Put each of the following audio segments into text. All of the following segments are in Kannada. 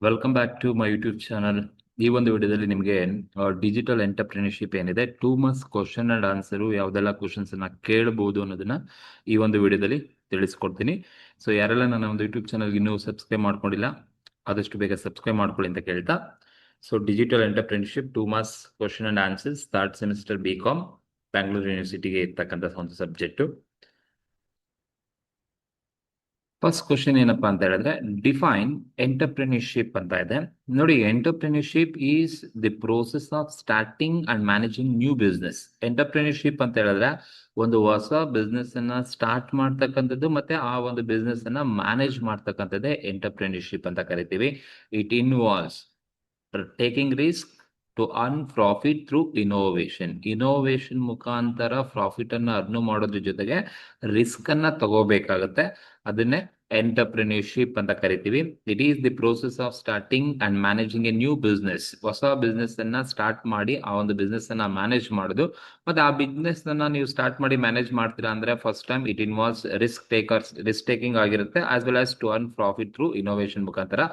Welcome back to my YouTube channel. ಈ ಒಂದು ವಿಡಿಯೋದಲ್ಲಿ ನಿಮಗೆ ಡಿಜಿಟಲ್ ಎಂಟರ್ಪ್ರಿನರ್ಶಿಪ್ ಏನಿದೆ 2 ಮಂತ್ಸ್ ಕ್ವಶನ್ ಅಂಡ್ ಆನ್ಸರ್ ಯಾವ್ದೆಲ್ಲ ಕ್ವಶನ್ಸ್ ಅನ್ನ ಕೇಳಬಹುದು ಅನ್ನೋದನ್ನ ಈ ಒಂದು ವಿಡಿಯೋದಲ್ಲಿ ತಿಳಿಸ್ಕೊಡ್ತೀನಿ. ಸೊ ಯಾರೆಲ್ಲ ನನ್ನ ಒಂದು ಯೂಟ್ಯೂಬ್ ಚಾನಲ್ಗೆ ಇನ್ನೂ ಸಬ್ಸ್ಕ್ರೈಬ್ ಮಾಡ್ಕೊಂಡಿಲ್ಲ ಆದಷ್ಟು ಬೇಗ ಸಬ್ಸ್ಕ್ರೈಬ್ ಮಾಡ್ಕೊಳ್ಳಿ ಅಂತ ಕೇಳ್ತಾ, so digital entrepreneurship 2 months question and answers 3rd semester BCom Bangalore ಯೂನಿವರ್ಸಿಟಿಗೆ ಇರ್ತಕ್ಕಂಥ ಒಂದು ಸಬ್ಜೆಕ್ಟು. ಫಸ್ಟ್ ಕ್ವಶನ್ ಏನಪ್ಪಾ ಅಂತ ಹೇಳಿದ್ರೆ, ಡಿಫೈನ್ ಎಂಟರ್ಪ್ರಿನರ್ಶಿಪ್ ಅಂತ ಇದೆ. ನೋಡಿ, entrepreneurship is the process of starting and managing new business. Entrepreneurship ಅಂತ ಹೇಳಿದ್ರೆ ಒಂದು ಹೊಸ ಬಿಸ್ನೆಸ್ ಅನ್ನ ಸ್ಟಾರ್ಟ್ ಮಾಡ್ತಕ್ಕಂಥದ್ದು ಮತ್ತೆ ಆ ಒಂದು ಬಿಸ್ನೆಸ್ ಅನ್ನ ಮ್ಯಾನೇಜ್ ಮಾಡ್ತಕ್ಕಂಥದ್ದೇ ಎಂಟರ್ಪ್ರಿನರ್ಶಿಪ್ ಅಂತ ಕರಿತೀವಿ. It involves taking risk to earn profit through innovation. Innovation ಮುಖಾಂತರ ಪ್ರಾಫಿಟ್ ಅನ್ನ ಅರ್ನ್ ಮಾಡೋದ್ರ ಜೊತೆಗೆ ರಿಸ್ಕ್ ಅನ್ನ ತಗೋಬೇಕಾಗತ್ತೆ. ಅದನ್ನೇ ಎಂಟರ್ಪ್ರಿನರ್ಶಿಪ್ ಅಂತ ಕರಿತೀವಿ. It is the process of starting and managing a new business. ಹೊಸ ಬಿಸ್ನೆಸ್ ಅನ್ನ ಸ್ಟಾರ್ಟ್ ಮಾಡಿ ಆ ಒಂದು ಬಿಸ್ನೆಸ್ ಅನ್ನ ಮ್ಯಾನೇಜ್ ಮಾಡೋದು. ಮತ್ತೆ ಆ ಬಿಸ್ನೆಸ್ ಅನ್ನ ನೀವು ಸ್ಟಾರ್ಟ್ ಮಾಡಿ ಮ್ಯಾನೇಜ್ ಮಾಡ್ತೀರಾ ಅಂದ್ರೆ first time it involves risk taking ಆಗಿರುತ್ತೆ, as well as to earn profit through innovation ಮುಖಾಂತರ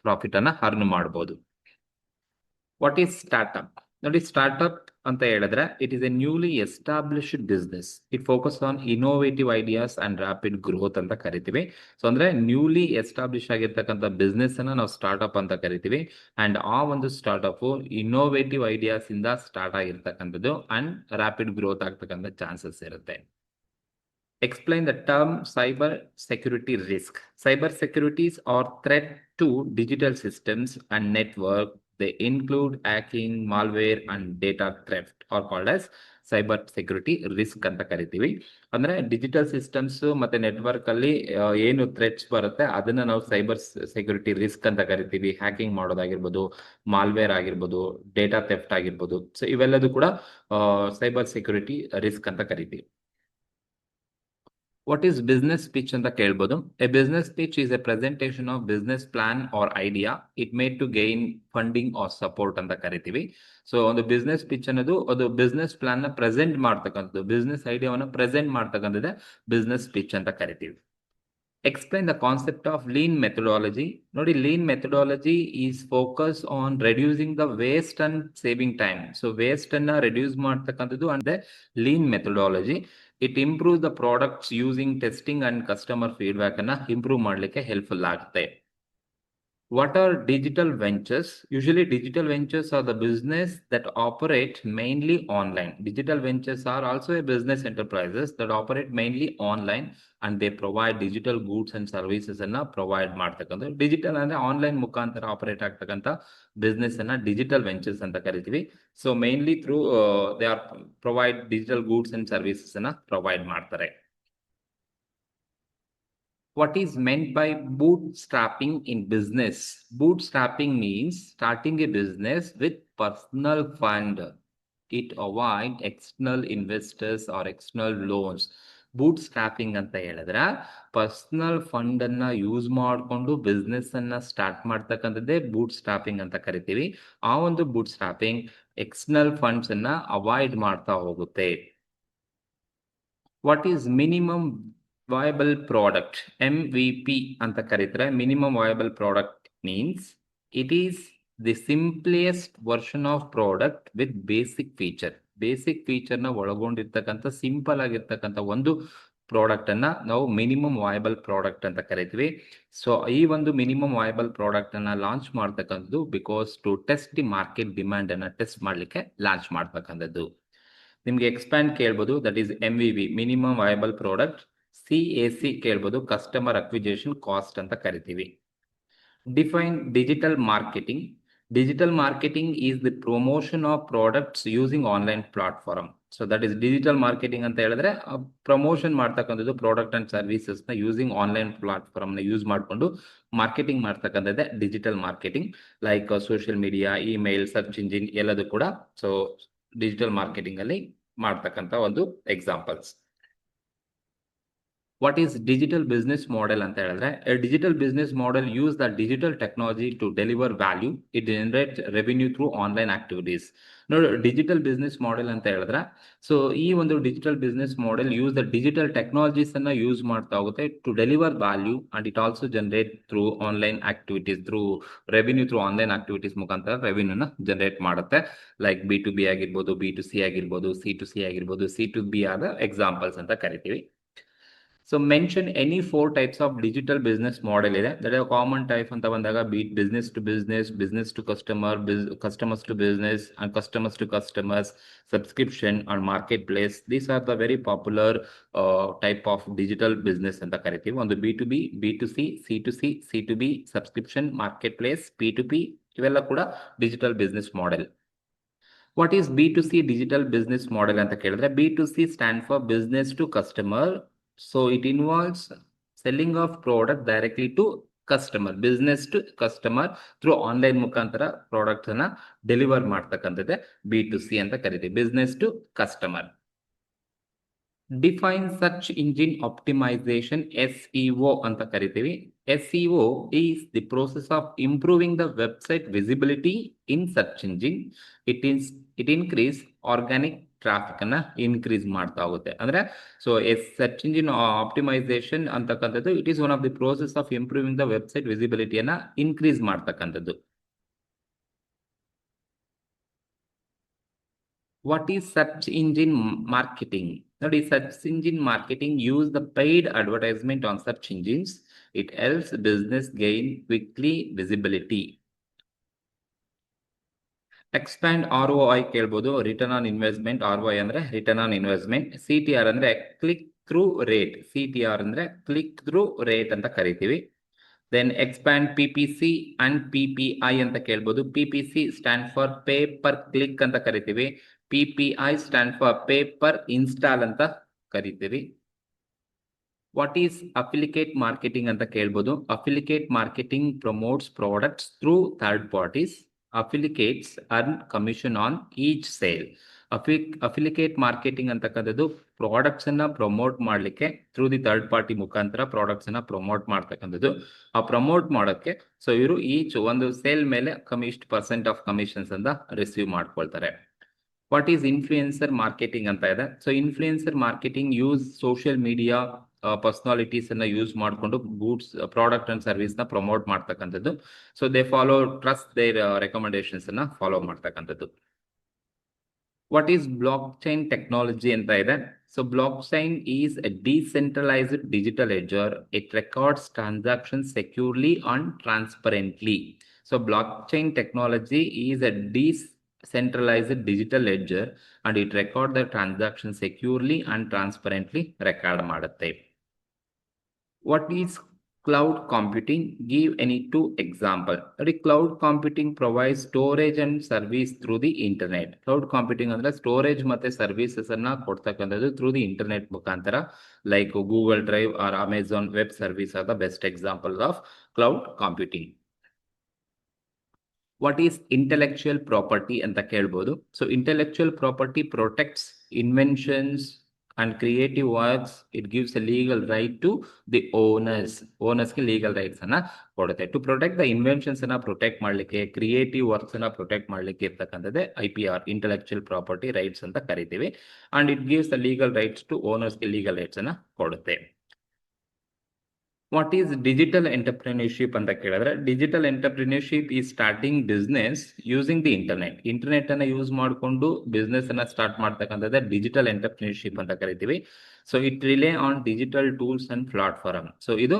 ಪ್ರಾಫಿಟ್ ಅನ್ನ ಅರ್ನ್ ಮಾಡಬಹುದು. What is startup? ನೋಡಿ, ಸ್ಟಾರ್ಟ್ಅಪ್ ಅಂತ ಹೇಳಿದ್ರೆ it is a newly established business. It focus on innovative ideas and rapid growth ಅಂತ ಕರಿತೀವಿ. ಸೊ ಅಂದ್ರೆ ನ್ಯೂಲಿ ಎಸ್ಟಾಬ್ಲಿಷ್ ಆಗಿರ್ತಕ್ಕಂಥ ಬಿಸ್ನೆಸ್ ಅನ್ನ ನಾವು ಸ್ಟಾರ್ಟ್ಅಪ್ ಅಂತ ಕರಿತೀವಿ. ಅಂಡ್ ಆ ಒಂದು ಸ್ಟಾರ್ಟ್ಅಪ್ ಇನೋವೇಟಿವ್ ಐಡಿಯಾಸ್ ಇಂದ ಸ್ಟಾರ್ಟ್ ಆಗಿರ್ತಕ್ಕಂಥದ್ದು ಅಂಡ್ ರ್ಯಾಪಿಡ್ ಗ್ರೋತ್ ಆಗ್ತಕ್ಕಂಥ ಚಾನ್ಸಸ್ ಇರುತ್ತೆ. Explain the term cyber security risk. Cyber securities are threat to digital systems and network. They include hacking, malware, and data theft, are called as cyber security risk ಅಂತ ಕರಿತೀವಿ. ಅಂದ್ರೆ ಡಿಜಿಟಲ್ ಸಿಸ್ಟಮ್ಸ್ ಮತ್ತೆ ನೆಟ್ವರ್ಕ್ ಅಲ್ಲಿ ಏನು ಥ್ರೆಟ್ಸ್ ಬರುತ್ತೆ ಅದನ್ನ ನಾವು ಸೈಬರ್ ಸೆಕ್ಯೂರಿಟಿ ರಿಸ್ಕ್ ಅಂತ ಕರಿತೀವಿ. ಹ್ಯಾಕಿಂಗ್ ಮಾಡೋದಾಗಿರ್ಬೋದು, ಮಾಲ್ವೇರ್ ಆಗಿರ್ಬೋದು, ಡೇಟಾ ಥೆಫ್ಟ್ ಆಗಿರ್ಬೋದು. ಸೊ ಇವೆಲ್ಲದೂ ಕೂಡ ಸೈಬರ್ ಸೆಕ್ಯೂರಿಟಿ ರಿಸ್ಕ್ ಅಂತ ಕರಿತೀವಿ. ವಾಟ್ ಈಸ್ ಬಿಸ್ನೆಸ್ ಪಿಚ್ ಅಂತ ಕೇಳ್ಬೋದು. A business pitch is a presentation of business plan or idea it made to gain funding or support ಅಂತ ಕರಿತೀವಿ. ಸೊ ಒಂದು ಬಿಸ್ನೆಸ್ ಪಿಚ್ ಅನ್ನೋದು ಅದು ಬಿಸ್ನೆಸ್ ಪ್ಲಾನ್ ನ ಪ್ರೆಸೆಂಟ್ ಮಾಡ್ತಕ್ಕಂಥದ್ದು, ಬಿಸ್ನೆಸ್ ಐಡಿಯಾವನ್ನ ಪ್ರೆಸೆಂಟ್ ಮಾಡ್ತಕ್ಕಂಥದ್ದೇ ಬಿಸ್ನೆಸ್ ಪಿಚ್ ಅಂತ ಕರಿತೀವಿ. Explain the concept of lean methodology. Nodi, lean methodology is focused on reducing the waste and saving time. So waste anna reduce ಮಾಡ್ತಕ್ಕಂಥದ್ದು and the lean methodology. It improves the products using testing and customer feedback ಅನ್ನ improve ಮಾಡ್ಲಿಕ್ಕೆ helpful ಆಗುತ್ತೆ. What are digital ventures? Usually digital ventures are the business that operate mainly online. Digital ventures are also a business enterprises that operate mainly online and they provide digital goods and services ಅನ್ನ ಪ್ರೊವೈಡ್ ಮಾಡ್ತಕ್ಕಂಥ. ಡಿಜಿಟಲ್ ಅಂದ್ರೆ ಆನ್ಲೈನ್ ಮುಖಾಂತರ ಆಪರೇಟ್ ಆಗ್ತಕ್ಕಂಥ ಬಿಸ್ನೆಸ್ ಅನ್ನ ಡಿಜಿಟಲ್ ವೆಂಚರ್ಸ್ ಅಂತ ಕರಿತೀವಿ. So mainly through they are provide digital goods and services ಅನ್ನ ಪ್ರೊವೈಡ್ ಮಾಡ್ತಾರೆ. What is meant by bootstrapping in business? Bootstrapping means starting a business with personal fund. It avoid external investors or external loans. ಬೂಟ್ಸ್ಟ್ರಾಪಿಂಗ್ ಅಂತ ಹೇಳಿದ್ರೆ ಪರ್ಸನಲ್ ಫಂಡ್ ಅನ್ನ ಯೂಸ್ ಮಾಡಿಕೊಂಡು ಬಿಸ್ನೆಸ್ ಅನ್ನ ಸ್ಟಾರ್ಟ್ ಮಾಡ್ತಕ್ಕಂಥದ್ದೇ ಬೂಟ್ಸ್ಟ್ರಾಪಿಂಗ್ ಅಂತ ಕರಿತೀವಿ. ಆ ಒಂದು ಬೂಟ್ಸ್ಟ್ರಾಪಿಂಗ್ ಎಕ್ಸ್ಟರ್ನಲ್ ಫಂಡ್ಸ್ ಅನ್ನ ಅವಾಯ್ಡ್ ಮಾಡ್ತಾ ಹೋಗುತ್ತೆ. What is minimum viable product? MVP ಅಂತ ಕರೀತಾರೆ. Minimum viable product means it is the simplest version of product with basic feature. Basic feature ನ ಒಳಗೊಂಡಿರ್ತಕ್ಕಂಥ ಸಿಂಪಲ್ ಆಗಿರ್ತಕ್ಕಂಥ ಒಂದು ಪ್ರಾಡಕ್ಟ್ ಅನ್ನ ನಾವು ಮಿನಿಮಮ್ ವಯಬಲ್ ಪ್ರಾಡಕ್ಟ್ ಅಂತ ಕರಿತೀವಿ. ಸೊ ಈ ಒಂದು ಮಿನಿಮಮ್ ವಯಬಲ್ ಪ್ರಾಡಕ್ಟ್ ಅನ್ನ ಲಾಂಚ್ ಮಾಡ್ತಕ್ಕಂಥದ್ದು because to test the market demand ಅನ್ನ ಟೆಸ್ಟ್ ಮಾಡ್ಲಿಕ್ಕೆ ಲಾಂಚ್ ಮಾಡ್ತಕ್ಕಂಥದ್ದು. ನಿಮ್ಗೆ ಎಕ್ಸ್ಪ್ಯಾಂಡ್ ಕೇಳ್ಬೋದು, that is MVV minimum viable product. CAC ಕೇಳ್ಬೋದು, ಕಸ್ಟಮರ್ ಅಕ್ವಿಜಿಷನ್ ಕಾಸ್ಟ್ ಅಂತ ಕರಿತೀವಿ. Define digital marketing. Digital marketing is the promotion of products using online platform. So that is digital marketing ಅಂತ ಹೇಳಿದ್ರೆ ಪ್ರಮೋಷನ್ ಮಾಡ್ತಕ್ಕಂಥದ್ದು ಪ್ರಾಡಕ್ಟ್ ಅಂಡ್ ಸರ್ವಿಸಸ್ ನ ಯೂಸಿಂಗ್ ಆನ್ಲೈನ್ ಪ್ಲಾಟ್ಫಾರ್ಮ್ ನ ಯೂಸ್ ಮಾಡಿಕೊಂಡು marketing ಮಾಡ್ತಕ್ಕಂಥದ್ದೇ digital marketing. Like social media, email, search engine ಎಲ್ಲದೂ ಕೂಡ ಸೊ ಡಿಜಿಟಲ್ ಮಾರ್ಕೆಟಿಂಗ್ ಅಲ್ಲಿ ಮಾಡ್ತಕ್ಕಂಥ ಒಂದು examples. What is digital business model ಅಂತ ಹೇಳಿದ್ರೆ a digital business model use the digital technology to deliver value. It generates revenue through online activities. ನೋಡಿ ಡಿಜಿಟಲ್ ಬಿಸ್ನೆಸ್ ಮಾಡೆಲ್ ಅಂತ ಹೇಳಿದ್ರೆ ಸೊ ಈ ಒಂದು digital business model use the digital technologies ಅನ್ನ ಯೂಸ್ ಮಾಡ್ತಾ ಹೋಗುತ್ತೆ to deliver value and it also generate through online activities through revenue through online activities ಮುಖಾಂತರ ರೆವಿನ್ಯೂನ ಜನರೇಟ್ ಮಾಡುತ್ತೆ. ಲೈಕ್ B2B ಆಗಿರ್ಬೋದು, B2C ಆಗಿರ್ಬೋದು, C2C ಆಗಿರ್ಬೋದು, C2B ಆದ ಎಕ್ಸಾಂಪಲ್ಸ್ ಅಂತ ಕರಿತೀವಿ. So mention any 4 types of digital business model ಇದೆ. ದಟ್ ಇಸ್ ಕಾಮನ್ ಟೈಪ್ ಅಂತ ಬಂದಾಗ business to business, business to customer, customers to business and customers to customers, subscription and market place. These are the very popular type of digital business ಅಂತ ಕರಿತೀವಿ. ಒಂದು B2B, B2C, C2C, C2B, subscription, market place, P2P ಇವೆಲ್ಲ ಕೂಡ digital business model. What is B2C digital business model ಅಂತ ಕೇಳಿದ್ರೆ B2C stand for business to customer. So it involves selling of product directly to customer, business to customer through online ಮುಖಾಂತರ ಪ್ರಾಡಕ್ಟ್ಸ್ ಅನ್ನ ಡೆಲಿವರ್ ಮಾಡ್ತಕ್ಕಂಥದ್ದೇ B2C ಅಂತ ಕರಿತೀವಿ, business to customer. Define search engine optimisation, SEO ಅಂತ ಕರಿತೀವಿ. SEO is the process of improving the website visibility in search engine. It increase organic traffic ಅನ್ನ ಇನ್ಕ್ರೀಸ್ ಮಾಡ್ತಾ ಹೋಗುತ್ತೆ. ಅಂದ್ರೆ ಸೊ ಸರ್ಚ್ ಇಂಜಿನ್ ಆಪ್ಟಿಮೈಸೇಷನ್ ಅಂತಕ್ಕಂಥದ್ದು it is one of the process of improving the website ವಿಸಿಬಿಲಿಟಿಯನ್ನ ಇನ್ಕ್ರೀಸ್ ಮಾಡ್ತಕ್ಕಂಥದ್ದು. What is search engine marketing? ನೋಡಿ, search engine marketing use the paid advertisement on search engines. It helps business gain quickly visibility. Expand ROI ಕೇಳ್ಬೋದು, ರಿಟರ್ನ್ ಆನ್ ಇನ್ವೆಸ್ಟ್ಮೆಂಟ್. ROI ಅಂದ್ರೆ ರಿಟರ್ನ್ ಆನ್ ಇನ್ವೆಸ್ಟ್ಮೆಂಟ್. CTR ಅಂದ್ರೆ ಕ್ಲಿಕ್ ಥ್ರೂ ರೇಟ್. CTR ಅಂದ್ರೆ ಕ್ಲಿಕ್ ಥ್ರೂ ರೇಟ್ ಅಂತ ಕರಿತೀವಿ. Then expand PPC and PPI ಅಂತ ಕೇಳ್ಬೋದು. PPC stand for pay per click ಅಂತ ಕರಿತೀವಿ. PPI stand for pay per install ಅಂತ ಕರಿತೀವಿ. ವಾಟ್ ಈಸ್ ಅಫಿಲಿಕೇಟ್ ಮಾರ್ಕೆಟಿಂಗ್ ಅಂತ ಕೇಳ್ಬೋದು. Affiliate marketing promotes products through third parties. Affiliates earn commission on each sale. Affiliate marketing ಅಂತಕ್ಕಂಥದ್ದು ಪ್ರಾಡಕ್ಟ್ಸ್ ಅನ್ನ ಪ್ರಮೋಟ್ ಮಾಡ್ಲಿಕ್ಕೆ ಥ್ರೂ ದಿ ಥರ್ಡ್ ಪಾರ್ಟಿ ಮುಖಾಂತರ ಪ್ರಾಡಕ್ಟ್ಸ್ ಅನ್ನ ಪ್ರಮೋಟ್ ಮಾಡ್ತಕ್ಕಂಥದ್ದು. ಆ ಪ್ರಮೋಟ್ ಮಾಡೋಕ್ಕೆ ಸೊ ಇವರು ಈಚ್ ಒಂದು ಸೇಲ್ ಮೇಲೆ % ಆಫ್ ಕಮಿಷನ್ಸ್ ಅಂತ ರಿಸೀವ್ ಮಾಡ್ಕೊಳ್ತಾರೆ. ವಾಟ್ ಈಸ್ ಇನ್ಫ್ಲೂಯೆನ್ಸರ್ ಮಾರ್ಕೆಟಿಂಗ್ ಅಂತ ಇದೆ. So influencer marketing use social media personalities ಅನ್ನ ಯೂಸ್ ಮಾಡಿಕೊಂಡು ಗೂಡ್ಸ್, ಪ್ರಾಡಕ್ಟ್ ಅಂಡ್ ಸರ್ವಿಸ್ ನ ಪ್ರಮೋಟ್ ಮಾಡ್ತಕ್ಕಂಥದ್ದು. So they follow trust their recommendations ಅನ್ನ ಫಾಲೋ ಮಾಡ್ತಕ್ಕಂಥದ್ದು. What is blockchain technology ಅಂತ ಇದೆ. So blockchain is a decentralised digital ledger. It records transaction securely and transparently. So blockchain technology is a decentralized digital ledger and it record the transaction securely and transparently record ಮಾಡುತ್ತೆ. What is cloud computing? Give any 2 example. Cloud computing provides storage and service through the internet. Cloud computing ಅಂದ್ರೆ ಸ್ಟೋರೇಜ್ ಮತ್ತೆ ಸರ್ವಿಸಸ್ ಅನ್ನ ಕೊಡ್ತಕ್ಕಂಥದ್ದು ಥ್ರೂ ದಿ ಇಂಟರ್ನೆಟ್ ಮುಖಾಂತರ. Like Google drive or Amazon web service are the best examples of cloud computing. What is intellectual property ಅಂತ ಕೇಳ್ಬೋದು. So intellectual property protects inventions and creative works. It gives a legal right to the ಓನರ್ಸ್ಗೆ ಲೀಗಲ್ ರೈಟ್ಸ್ ಅನ್ನ ಕೊಡುತ್ತೆ. ಟು ಪ್ರೊಟೆಕ್ಟ್ ದ ಇನ್ವೆನ್ಷನ್ಸ್ ಅನ್ನ ಪ್ರೊಟೆಕ್ಟ್ ಮಾಡ್ಲಿಕ್ಕೆ, ಕ್ರಿಯೇಟಿವ್ ವರ್ಕ್ಸ್ ಅನ್ನ ಪ್ರೊಟೆಕ್ಟ್ ಮಾಡ್ಲಿಕ್ಕೆ ಇರ್ತಕ್ಕಂಥದ್ದೇ IPR, ಇಂಟೆಲೆಕ್ಚುಯಲ್ ಪ್ರಾಪರ್ಟಿ ರೈಟ್ಸ್ ಅಂತ ಕರಿತೀವಿ. And it gives the legal rights to ಓನರ್ಸ್ಗೆ ಲೀಗಲ್ ರೈಟ್ಸ್ ಅನ್ನ ಕೊಡುತ್ತೆ. ವಾಟ್ ಈಸ್ ಡಿಜಿಟಲ್ ಎಂಟರ್ಪ್ರಿನರ್ಶಿಪ್ ಅಂತ ಕೇಳಿದ್ರೆ ಡಿಜಿಟಲ್ ಎಂಟರ್ಪ್ರಿನರ್ಶಿಪ್ ಈ starting business using the internet. Internet ಅನ್ನ ಯೂಸ್ ಮಾಡಿಕೊಂಡು ಬಿಸ್ನೆಸ್ ಅನ್ನ ಸ್ಟಾರ್ಟ್ ಮಾಡ್ತಕ್ಕಂಥದ್ದೇ ಡಿಜಿಟಲ್ ಎಂಟರ್ಪ್ರಿನರ್ಶಿಪ್ ಅಂತ ಕರಿತೀವಿ. So it rely on digital tools and platform. So ಇದು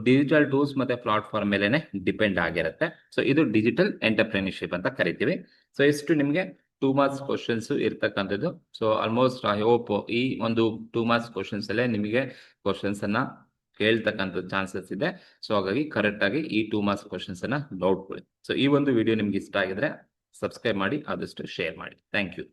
ಡಿಜಿಟಲ್ ಟೂಲ್ಸ್ ಮತ್ತೆ ಪ್ಲಾಟ್ಫಾರ್ಮ್ ಮೇಲೆನೆ ಡಿಪೆಂಡ್ ಆಗಿರುತ್ತೆ. ಸೊ ಇದು ಡಿಜಿಟಲ್ ಎಂಟರ್ಪ್ರಿನರ್ಶಿಪ್ ಅಂತ ಕರಿತೀವಿ. ಸೊ ಇಷ್ಟು ನಿಮಗೆ 2 ಮಾರ್ಕ್ಸ್ ಕ್ವಶನ್ಸ್ ಇರ್ತಕ್ಕಂಥದ್ದು. ಸೊ ಆಲ್ಮೋಸ್ಟ್ ಐ ಹೋಪ್ ಈ ಒಂದು 2 ಮಾರ್ಕ್ಸ್ ಕ್ವಶನ್ಸ್ ಅಲ್ಲೇ ನಿಮಗೆ ಕ್ವಶನ್ಸ್ ಅನ್ನ ಕೇಳ್ತಕ್ಕಂಥ ಚಾನ್ಸಸ್ ಇದೆ. ಸೊ ಹಾಗಾಗಿ ಕರೆಕ್ಟ್ ಆಗಿ ಈ 2 ಮಾರ್ಕ್ಸ್ ಕ್ವಶನ್ಸ್ ಅನ್ನ ನೋಡ್ಕೊಳ್ಳಿ. ಸೊ ಈ ಒಂದು ವಿಡಿಯೋ ನಿಮ್ಗೆ ಇಷ್ಟ ಆಗಿದ್ರೆ ಸಬ್ಸ್ಕ್ರೈಬ್ ಮಾಡಿ, ಆದಷ್ಟು ಶೇರ್ ಮಾಡಿ. Thank you.